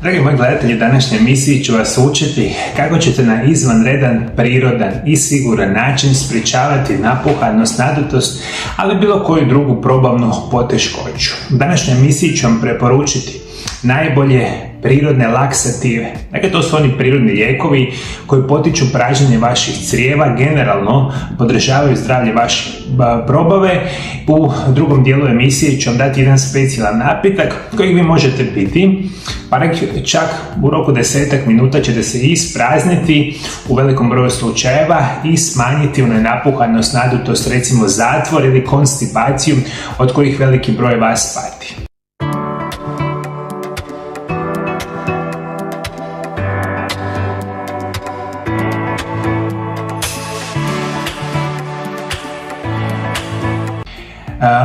Dragi moji gledatelji, današnje emisiji ću vas učiti kako ćete na izvanredan, prirodan i siguran način sprječavati napuhanost, nadutost, ali bilo koju drugu probavnu poteškoću. U današnjoj emisiji ću vam preporučiti najbolje prirodne laksative. Dakle, to su oni prirodni lijekovi koji potiču pražnjenje vaših crijeva, generalno podržavaju zdravlje vaše probave. U drugom dijelu emisije ću vam dati jedan specijalan napitak kojeg vi možete piti, pa čak u roku 10 minuta ćete se isprazniti u velikom broju slučajeva i smanjiti napuhanost, nadutost, recimo zatvor ili konstipaciju od kojih veliki broj vas pati.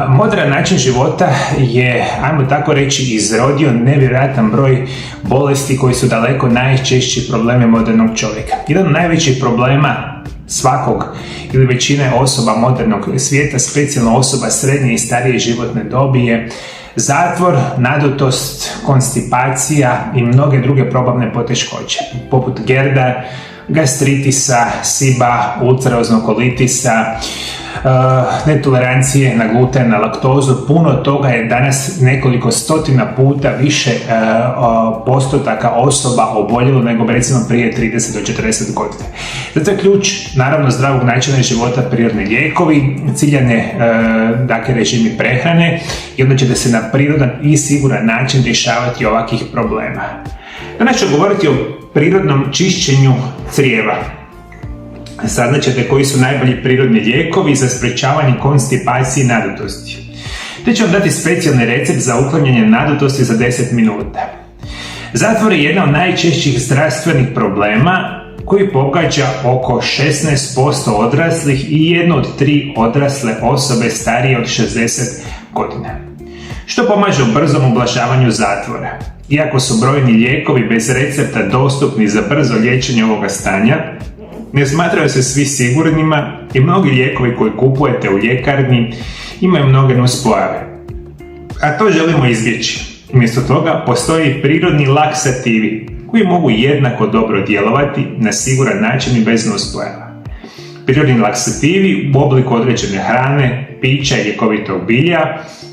Moderan način života je, ajmo tako reći, izrodio nevjerojatan broj bolesti koji su daleko najčešći problemi modernog čovjeka. Jedan od najvećih problema svakog ili većine osoba modernog svijeta, specijalno osoba srednje i starije životne dobi, je zatvor, nadutost, konstipacija i mnoge druge probavne poteškoće, poput gerda, gastritisa, SIBA, ulceroznog kolitisa, netolerancije na gluten, na laktozu. Puno toga je danas nekoliko stotina puta više postotaka osoba oboljelo nego recimo prije 30 do 40 godina. Zato je ključ, naravno, zdravog načina života prirodni lijekovi, ciljane režimi prehrane, i onda ćete se na prirodan i siguran način rješavati ovakvih problema. Danas ću govoriti o prirodnom čišćenju crijeva. Saznaćete koji su najbolji prirodni lijekovi za sprječavanje konstipacije i nadutosti. Te ću vam dati specijalni recept za uklanjanje nadutosti za 10 minuta. Zatvor je jedna od najčešćih zdravstvenih problema koji pogađa oko 16% odraslih i 1 od 3 odrasle osobe starije od 60 godina. Što pomaže u brzom ublažavanju zatvora. Iako su brojni lijekovi bez recepta dostupni za brzo liječenje ovoga stanja, ne smatraju se svi sigurnima i mnogi lijekovi koji kupujete u ljekarni imaju mnoge nuspojave. A to želimo izbjeći. Umjesto toga postoje prirodni laksativi koji mogu jednako dobro djelovati na siguran način i bez nuspojava. Prirodni laksativi u obliku određene hrane, pića i ljekovitog bilja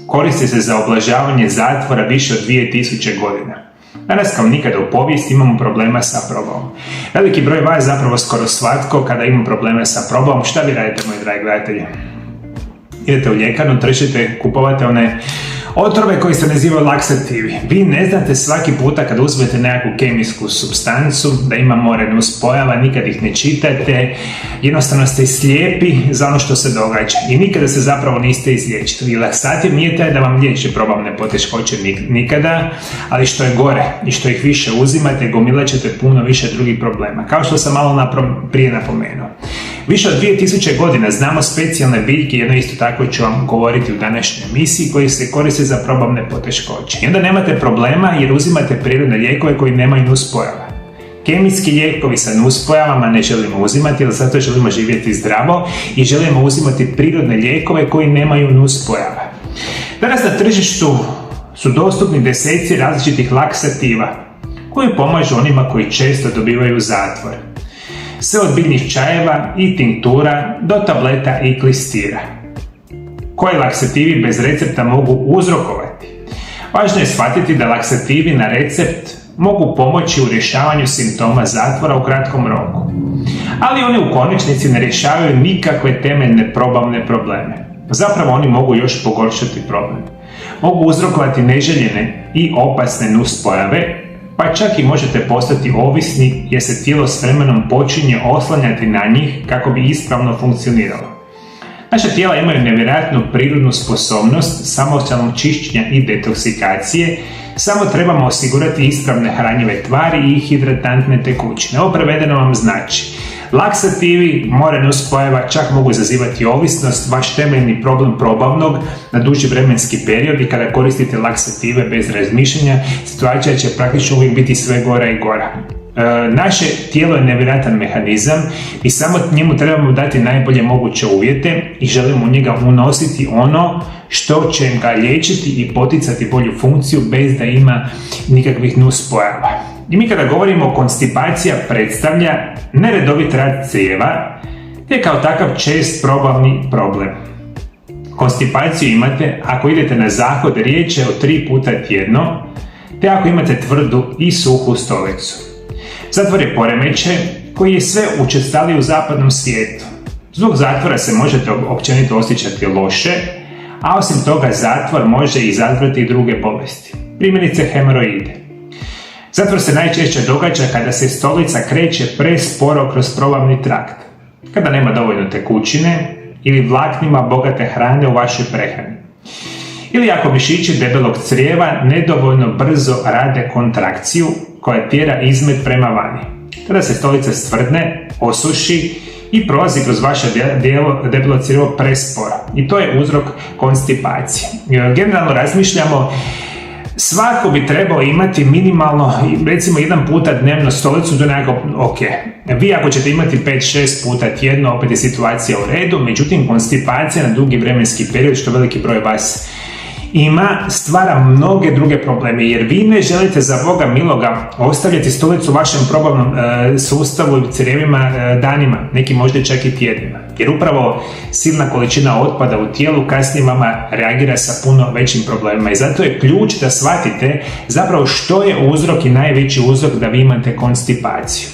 koriste se za ublažavanje zatvora više od 2000 godina. Danas kao nikada u povijesti imamo problema sa probavom. Veliki broj vas, zapravo skoro svatko, kada ima probleme sa probavom, šta vi radite, moji dragi gledatelji? Idete u ljekarnu, trčite, kupovate one otrove koji se nazivaju laksativi. Vi ne znate svaki puta kad uzmete nekakvu kemijsku supstancu da ima more nuspojava, nikad ih ne čitate, jednostavno ste slijepi za ono što se događa i nikada se zapravo niste izliječili. Laksativ nije taj da vam liječi probavne poteškoće nikada, ali što je gore i što ih više uzimate, gomilat ćete puno više drugih problema. Kao što sam malo prije napomenuo. Više od 2000 godina znamo specijalne biljke, jedno isto tako ću vam govoriti u današnjoj emisiji, koji se koriste za probavne poteškoće. I onda nemate problema jer uzimate prirodne lijekove koji nemaju nuspojava. Kemijski lijekovi sa nuspojavama ne želimo uzimati, jer zato želimo živjeti zdravo i želimo uzimati prirodne lijekove koji nemaju nuspojava. Danas na tržištu su dostupni deseci različitih laksativa koji pomažu onima koji često dobivaju zatvor. Sve od biljnih čajeva i tinktura do tableta i klistira. Koji laksativi bez recepta mogu uzrokovati? Važno je shvatiti da laksativi na recept mogu pomoći u rješavanju simptoma zatvora u kratkom roku. Ali oni u konačnici ne rješavaju nikakve temeljne probavne probleme. Zapravo oni mogu još pogoršati problem. Mogu uzrokovati neželjene i opasne nuspojave, pa čak i možete postati ovisni jer se tijelo s vremenom počinje oslanjati na njih kako bi ispravno funkcioniralo. Naša tijela imaju nevjerojatnu prirodnu sposobnost samostalnog čišćenja i detoksikacije, samo trebamo osigurati ispravne hranjive tvari i hidratantne tekućine. Ovo prevedeno vam znači: laksativi, more nuspojava čak mogu izazivati ovisnost, vaš temeljni problem probavnog na duži vremenski period, i kada koristite laksative bez razmišljanja, situacija će praktično uvijek biti sve gora i gora. Naše tijelo je nevjerojatan mehanizam i samo njemu trebamo dati najbolje moguće uvjete i želimo u njega unositi ono što će ga liječiti i poticati bolju funkciju bez da ima nikakvih nuspojava. I mi kada govorimo konstipacija predstavlja neredovit rad crijeva te kao takav čest probavni problem. Konstipaciju imate ako idete na zahod, riječ je o 3 puta tjedno, te ako imate tvrdu i suhu stolicu. Zatvor je poremećaj koji je sve učestaliji u zapadnom svijetu. Zbog zatvora se možete općenito osjećati loše, a osim toga zatvor može izazvati i druge bolesti, primjerice hemoroide. Zatvor se najčešće događa kada se stolica kreće presporo kroz probavni trakt, kada nema dovoljno tekućine ili vlaknima bogate hrane u vašoj prehrani. Ili ako mišići debelog crijeva nedovoljno brzo rade kontrakciju koja tjera izmet prema vani. Tada se stolica stvrdne, osuši i prolazi kroz vaše debelo crijevo presporo. I to je uzrok konstipacije. Generalno razmišljamo, svako bi trebao imati minimalno, recimo 1 puta dnevno stolicu do nekako ok. Vi ako ćete imati 5-6 puta tjedno, opet je situacija u redu, međutim konstipacija na dugi vremenski period, što veliki broj vas ima, stvara mnoge druge probleme, jer vi ne želite za Boga miloga ostavljati stolicu u vašem probavnom sustavu i crijevima danima, neki možda čak i tjednima, jer upravo silna količina otpada u tijelu kasnije vama reagira sa puno većim problemima i zato je ključ da shvatite zapravo što je uzrok i najveći uzrok da vi imate konstipaciju.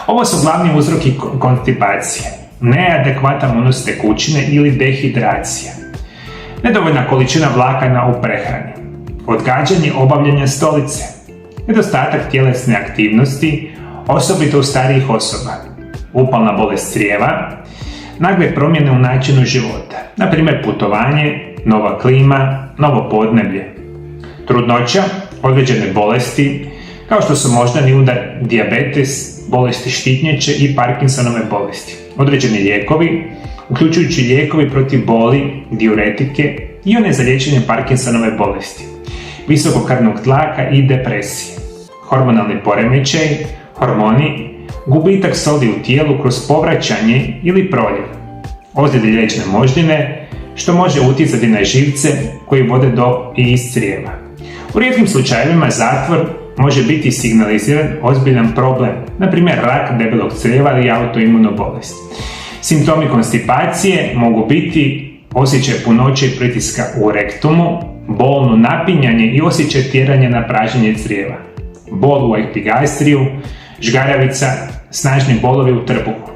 Ovo su glavni uzroki konstipacije: neadekvatan unos tekućine ili dehidracija, nedovoljna količina vlakana u prehrani, odgađanje obavljanja stolice, nedostatak tjelesne aktivnosti, osobito u starijih osoba, upalna bolest crijeva, nagle promjene u načinu života, na primjer putovanje, nova klima, novo podneblje, trudnoća, određene bolesti, kao što su moždani udar, dijabetes, bolesti štitnjače i Parkinsonove bolesti, određeni lijekovi, uključujući lijekovi protiv boli, diuretike i one za liječenje Parkinsonove bolesti, visokog krvnog tlaka i depresije, hormonalni poremećaj, hormoni, gubitak soli u tijelu kroz povraćanje ili proljev, ozljede liječne moždine, što može utjecati na živce koji vode do i iz crijeva. U rijetkim slučajevima zatvor može biti signaliziran ozbiljan problem, na primjer rak debelog crijeva ili autoimuna bolest. Simptomi konstipacije mogu biti osjećaj punoće i pritiska u rektumu, bolno napinjanje i osjećaj tjeranja na pražnjenje crijeva, bol u epigastriju, žgaravica, snažni bolovi u trbuhu,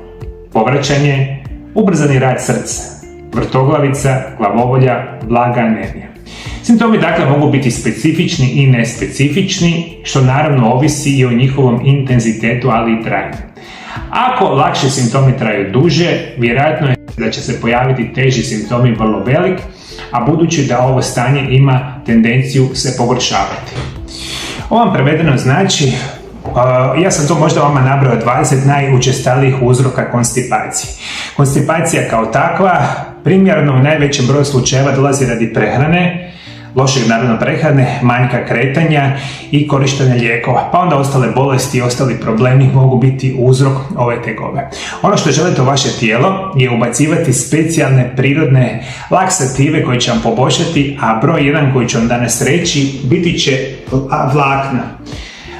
povraćanje, ubrzani rad srca, vrtoglavica, glavobolja, blaga anemija. Simptomi dakle mogu biti specifični i nespecifični, što naravno ovisi i o njihovom intenzitetu, ali i trajanju. Ako lakše simptomi traju duže, vjerojatno je da će se pojaviti teži simptomi vrlo velik, a budući da ovo stanje ima tendenciju se pogoršavati. Ovo vam prevedeno znači, ja sam to možda vama nabrao 20 najučestalijih uzroka konstipacije. Konstipacija kao takva primjerno u najvećem broju slučajeva dolazi radi prehrane, lošeg naravno prehrane, manjka kretanja i korištenja lijekova, pa onda ostale bolesti i ostali problemi mogu biti uzrok ove tegobe. Ono što želite u vaše tijelo je ubacivati specijalne prirodne laksative koji će vam poboljšati, a broj 1 koji ću vam danas reći biti će vlakna.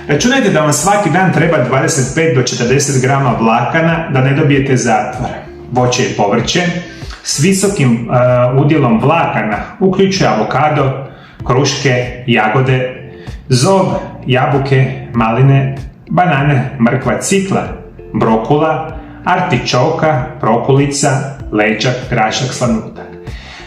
Računajte da vam svaki dan treba 25 do 40 grama vlakana da ne dobijete zatvor. Voće i povrće s visokim udjelom vlakana uključuje avokado, kruške, jagode, zob, jabuke, maline, banane, mrkva, cikla, brokula, artičoka, prokulica, lećak, grašak, slanutak.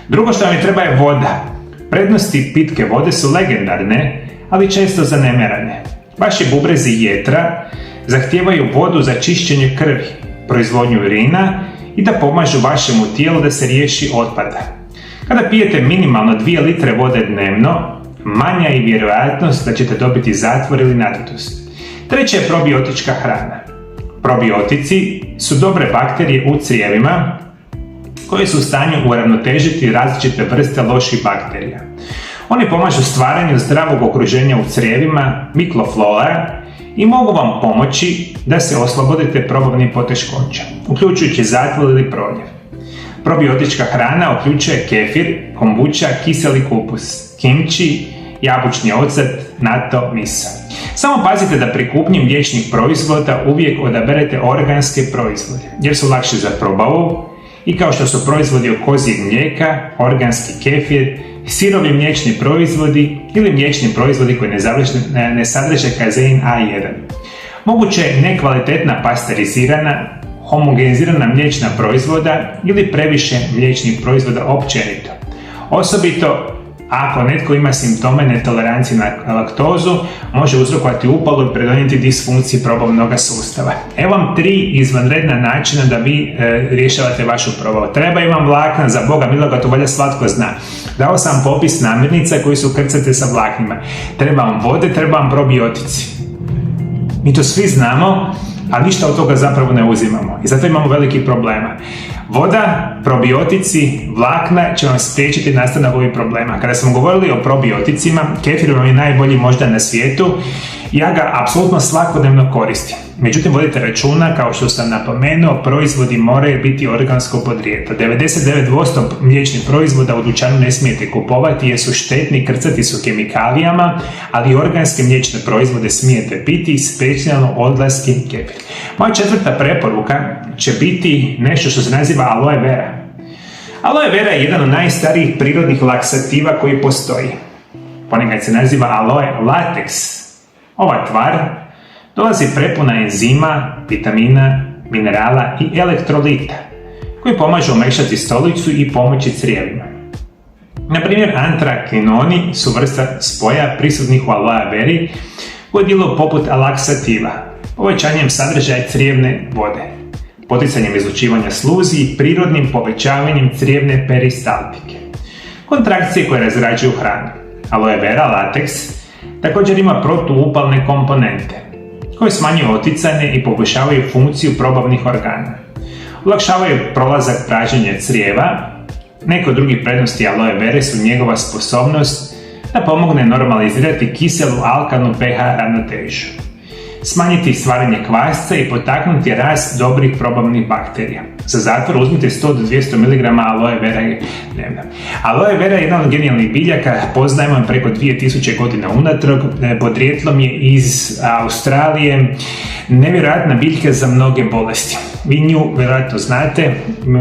Drugo što vam je treba je voda. Prednosti pitke vode su legendarne, ali često zanemarene. Vaši bubrezi i jetra zahtijevaju vodu za čišćenje krvi, proizvodnju urina i da pomažu vašemu tijelu da se riješi otpada. Kada pijete minimalno 2 litre vode dnevno, manja je vjerojatnost da ćete dobiti zatvor ili naditost. Treće je probiotička hrana. Probiotici su dobre bakterije u crijevima koje su u stanju uravnotežiti različite vrste loših bakterija. Oni pomažu stvaranju zdravog okruženja u crijevima, mikroflora, i mogu vam pomoći da se oslobodite probavnih poteškoća, uključujući zatvor ili proljev. Probiotička hrana uključuje kefir, kombuča, kiseli kupus, kimči, jabučni ocet, natto, miso. Samo pazite da pri kupnji mliječnih proizvoda uvijek odaberete organske proizvode, jer su lakše za probavu i kao što su proizvodi od kozjeg mlijeka, organski kefir, sirovi mliječni proizvodi ili mliječni proizvodi koji ne sadrže kazein A1. Moguće je nekvalitetna pasterizirana, homogenizirana mliječna proizvoda ili previše mliječnih proizvoda općenito. Osobito ako netko ima simptome netolerancije na laktozu, može uzrokovati upalu i pridonijeti disfunkciji probavnog sustava. Evo vam 3 izvanredna načina da vi rješavate vašu probavu. Trebaju vam vlakna, za Boga miloga, to valjda svatko zna. Dao sam popis namirnica koji su krcate sa vlaknima. Treba vam vode, treba vam probiotici. Mi to svi znamo, a ništa od toga zapravo ne uzimamo i zato imamo veliki problema. Voda, probiotici, vlakna će vam spriječiti nastanak ovih problema. Kada smo govorili o probioticima, kefir vam je najbolji možda na svijetu, ja ga apsolutno svakodnevno koristim. Međutim, vodite računa, kao što sam napomenuo, proizvodi moraju biti organsko podrijetla. 99% mliječnih proizvoda u dućanu ne smijete kupovati jer su štetni, krcati su kemikalijama, ali organske mliječne proizvode smijete piti, specijalno odlaski kefir. Moja 4. preporuka će biti nešto što se naziva aloe vera. Aloe vera je jedan od najstarijih prirodnih laksativa koji postoji. Ponekad se naziva aloe latex. Ova tvar dolazi prepuna enzima, vitamina, minerala i elektrolita koji pomažu omekšati stolicu i pomoći crijevima. Na primjer, antrakvinoni su vrsta spoja prisutnih u aloe veri koji djeluju poput laksativa, povećanjem sadržaja crijevne vode, poticanjem izlučivanja sluzi i prirodnim povećavanjem crijevne peristaltike. Kontrakcije koje razrađuju hranu. Aloe vera latex također ima protuupalne komponente koje smanjuju oticanje i poboljšavaju funkciju probavnih organa. Olakšavaju prolazak pražnjenja crijeva. Neke od drugih prednosti aloe vere su njegova sposobnost da pomogne normalizirati kiselu alkalnu pH ravnotežu, smanjiti stvaranje kvasca i potaknuti rast dobrih probavnih bakterija. Za zatvor uzmite 100 do 200 mg aloe vera dnevno. Aloe vera je jedan od genijalnih biljaka, poznajemo preko 2000 godina unatrag, podrijetlom je iz Australije, nevjerojatna biljka za mnoge bolesti. Vi nju vjerojatno znate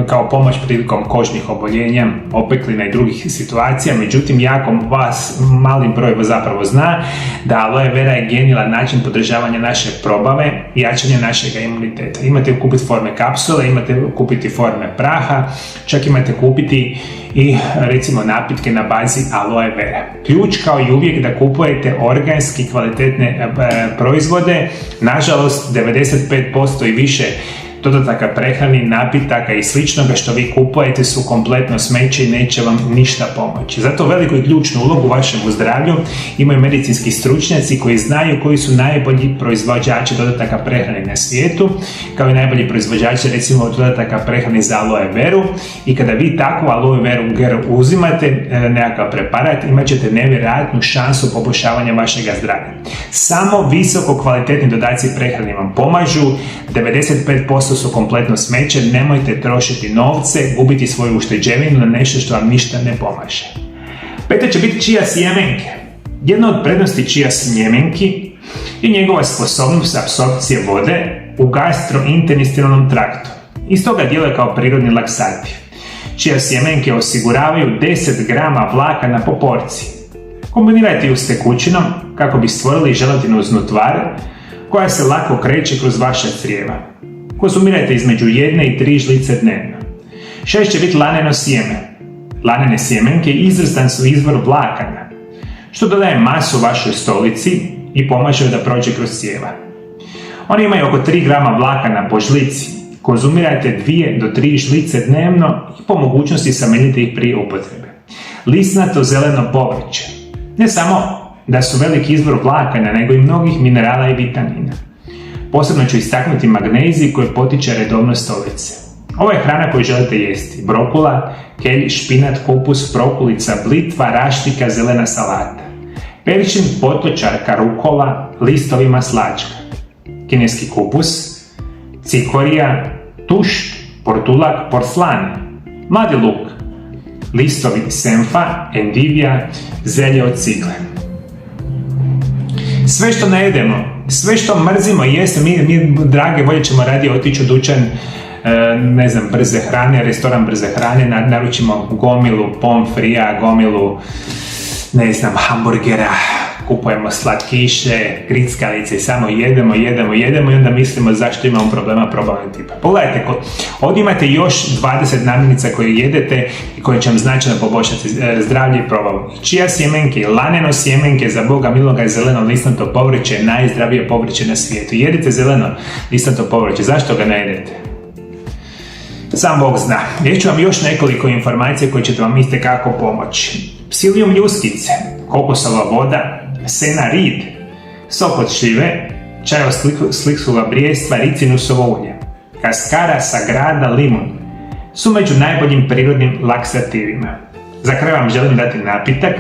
kao pomoć prilikom kožnih oboljenja, opeklina i drugih situacija, međutim jako mali broj zapravo zna da aloe vera je genijalan način podržavanja naše probave i jačanja našeg imuniteta. Imate kupiti forme kapsule, imate kupiti forme praha, čak imate kupiti i recimo napitke na bazi aloe vera. Ključ kao i uvijek da kupujete organski kvalitetne proizvode, nažalost 95% i više dodataka prehrani, napitaka i sličnoga što vi kupujete su kompletno smeće i neće vam ništa pomoći. Zato veliku i ključnu ulogu u vašem zdravlju imaju medicinski stručnjaci koji znaju koji su najbolji proizvođači dodataka prehrane na svijetu, kao i najbolji proizvođači recimo dodataka prehrane za aloe veru, i kada vi takvu aloe veru uzimate nekakav preparat, imat ćete nevjerojatnu šansu poboljšavanja vašeg zdravlja. Samo visoko kvalitetni dodaci prehrane vam pomažu, 95% su kompletno smeće, nemojte trošiti novce, gubiti svoju ušteđevinu na nešto što vam ništa ne pomaže. 5. će biti čija sjemenke. Jedna od prednosti čija sjemenki je njegova sposobnost apsorpcije vode u gastrointestinalnom traktu. Iz toga djeluje kao prirodni laksativ. Čija sjemenke osiguravaju 10 grama vlakana po porciji. Kombinirajte ju s tekućinom kako bi stvorili želatinoznu tvar koja se lako kreće kroz vaša crijeva. Konzumirajte između 1 i 3 žlice dnevno. 6. će biti laneno sjeme. Lanene sjemenke izvrstan su izvor vlakana, što dodaje masu vašoj stolici i pomaže da prođe kroz crijeva. Oni imaju oko 3 grama vlakana po žlici. Konzumirajte 2 do 3 žlice dnevno i po mogućnosti zamijenite ih prije upotrebe. Lisnato zeleno povrće. Ne samo da su veliki izvor vlakana, nego i mnogih minerala i vitamina. Posebno ću istaknuti magnezij koji potiče redovnost stolice. Ovo je hrana koju želite jesti. Brokula, kelj, špinat, kupus, prokulica, blitva, raštika, zelena salata. perčin, potkočarka, rukola, listovi maslačka, kineski kupus, cikorija, tušt, portulak, porslan, mladi luk, listovi senfa, endivija, zelje od cigle. Sve što ne jedemo, sve što mrzimo jesti, mi drage volje ćemo radije otići u dućan, ne znam, brze hrane, restoran brze hrane, naručimo gomilu pomfrija, gomilu, ne znam, hamburgera, kupujemo slatkiše, grickalice i samo jedemo i onda mislimo zašto imamo problema probavnog tipa. Pogledajte, ovdje imate još 20 namirnica koje jedete i koje će vam značajno poboljšati zdravlje i probavu. Čija sjemenke, laneno sjemenke, za Boga miloga je zeleno listato povrće, najzdravije povrće na svijetu. Jedite zeleno listato povrće, zašto ga ne jedete? Sam Bog zna. Reću vam još nekoliko informacija koje ćete vam itekako pomoći. Psilium ljuskice, kokosova voda, sena rid, sok od šljive, čaj od sliksula brijestva, ricinusovo ulje, kaskara, sagrada, limun su među najboljim prirodnim laksativima. Za kraj vam želim dati napitak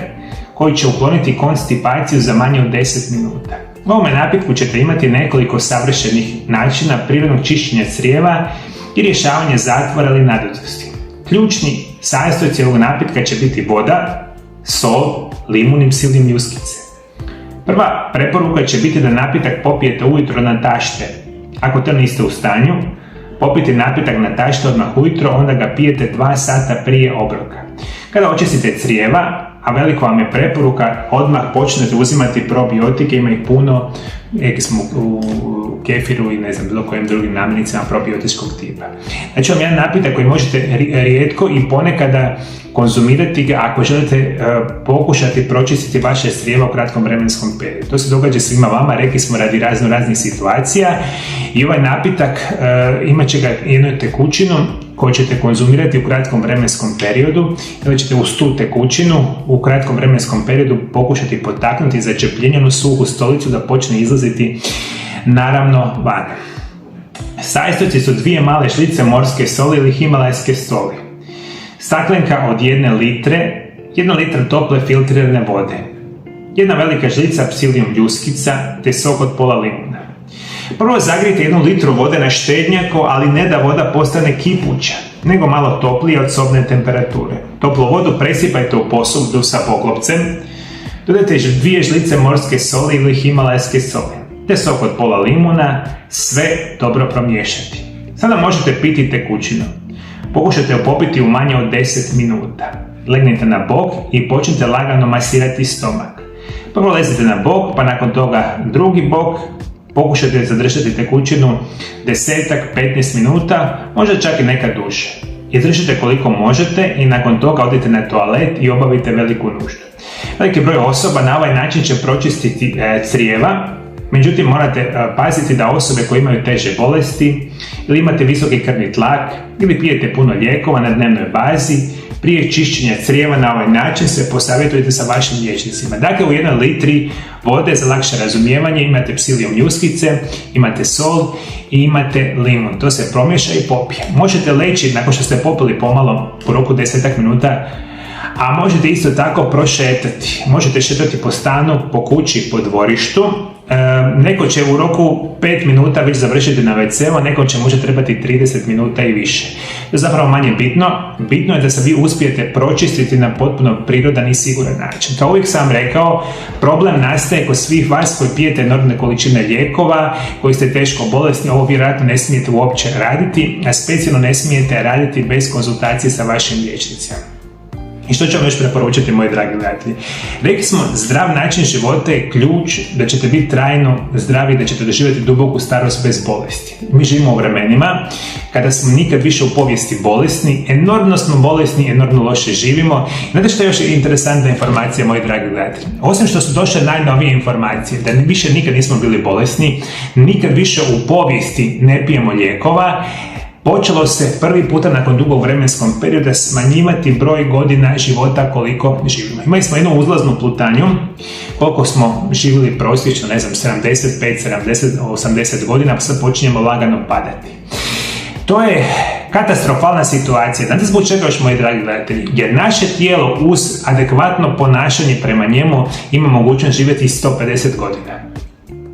koji će ukloniti konstipaciju za manje od 10 minuta. U ovome napitku ćete imati nekoliko savršenih načina prirodnog čišćenja crijeva i rješavanja zatvora ili nadutosti. Ključni sastojci ovog napitka će biti voda, sol, limun i psilium ljuskice. Prva preporuka će biti da napitak popijete ujutro na tašte. Ako to niste u stanju, popijte napitak na tašte odmah ujutro, onda ga pijete 2 sata prije obroka. Kada očistite crijeva, a veliko vam je preporuka, odmah počnete uzimati probiotike, ima ih puno, rekli smo u kefiru i ne znam, bilo kojim drugim namirnicama probiotičkog tipa. Znači vam jedan napitak koji možete rijetko i ponekada konzumirati ga ako želite pokušati pročistiti vaše crijeva u kratkom vremenskom periodu. To se događa svima vama, rekli smo radi raznih situacija i ovaj napitak imat će ga jednu tekućinu koju ćete konzumirati u kratkom vremenskom periodu i onda ćete uz tu tekućinu u kratkom vremenskom periodu pokušati potaknuti začepljenjenu suhu stolicu da počne izlaziti naravno van. Sastojci su 2 male žlice morske soli ili himalajske soli, staklenka od 1 litre, 1 litra tople filtrirane vode, 1 velika žlica psilium ljuskica te sok od pola limuna. Prvo zagrijte 1 litru vode na štednjaku, ali ne da voda postane kipuća, nego malo toplije od sobne temperature. Toplu vodu presipajte u posudu sa poklopcem, dodajte 2 žlice morske soli ili himalajske soli, te sok od pola limuna, sve dobro promiješati. Sada možete piti tekućinu. Pokušajte ju popiti u manje od 10 minuta. Legnite na bok i počnite lagano masirati stomak. Prvo lezite na bok, pa nakon toga drugi bok. Pokušajte zadržati tekućinu 10-15 minuta, možda čak i nekad duže. Izdržite koliko možete i nakon toga odite na toalet i obavite veliku nuždu. Veliki broj osoba na ovaj način će pročistiti crijeva, međutim morate paziti da osobe koje imaju teže bolesti ili imate visoki krvni tlak ili pijete puno lijekova na dnevnoj bazi, prije čišćenja crijeva na ovaj način se posavjetujte sa vašim liječnicima. Dakle, u 1 litri vode za lakše razumijevanje imate psilium ljuskice, imate sol i imate limun. To se promiješa i popije. Možete leći nakon što ste popili pomalo u roku 10 minuta, a možete isto tako prošetati. Možete šetati po stanu, po kući, po dvorištu. Neko će u roku 5 minuta već završiti na WC-u, neko će možda trebati 30 minuta i više. To je zapravo manje bitno. Bitno je da se vi uspijete pročistiti na potpuno prirodan i siguran način. Kao uvijek sam rekao, problem nastaje kod svih vas koji pijete enormne količine lijekova, koji ste teško bolesni, ovo vjerojatno ne smijete uopće raditi, a specijalno ne smijete raditi bez konzultacije sa vašim liječnicima. I što ću vam još preporučiti, moji dragi gledatelji? Rekli smo, zdrav način života je ključ da ćete biti trajno zdravi, da ćete doživjeti duboku starost bez bolesti. Mi živimo u vremenima kada smo nikad više u povijesti bolesni, enormno smo bolesni, enormno loše živimo. Znate što je još interesantna informacija, moji dragi gledatelji? Osim što su došle najnovije informacije, da više nikad nismo bili bolesni, nikad više u povijesti ne pijemo lijekova, počelo se prvi puta nakon dugog vremenskog perioda smanjivati broj godina života koliko živimo. Imali smo jednu uzlaznu putanju, koliko smo živjeli prosječno, ne znam, 75, 70, 80 godina, pa sad počinjemo lagano padati. To je katastrofalna situacija. Znate zbog čega još, moji dragi gledatelji? Jer naše tijelo uz adekvatno ponašanje prema njemu ima mogućnost živjeti 150 godina.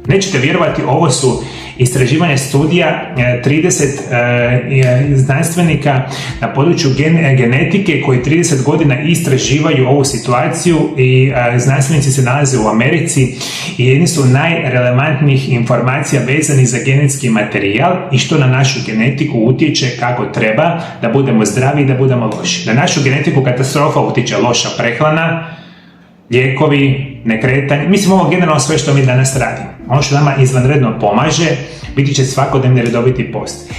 Nećete vjerovati, ovo su istraživanja studija 30 znanstvenika na području genetike koji 30 godina istraživaju ovu situaciju i znanstvenici se nalaze u Americi i jedni su najrelevantnijih informacija vezanih za genetski materijal i što na našu genetiku utječe kako treba da budemo zdravi i da budemo loši. Na našu genetiku katastrofa utječe loša prehrana, lijekovi, nekretanje, mislim ovo generalno sve što mi danas radimo. Ono što nama izvanredno pomaže, biti će svakodnevni redoviti post.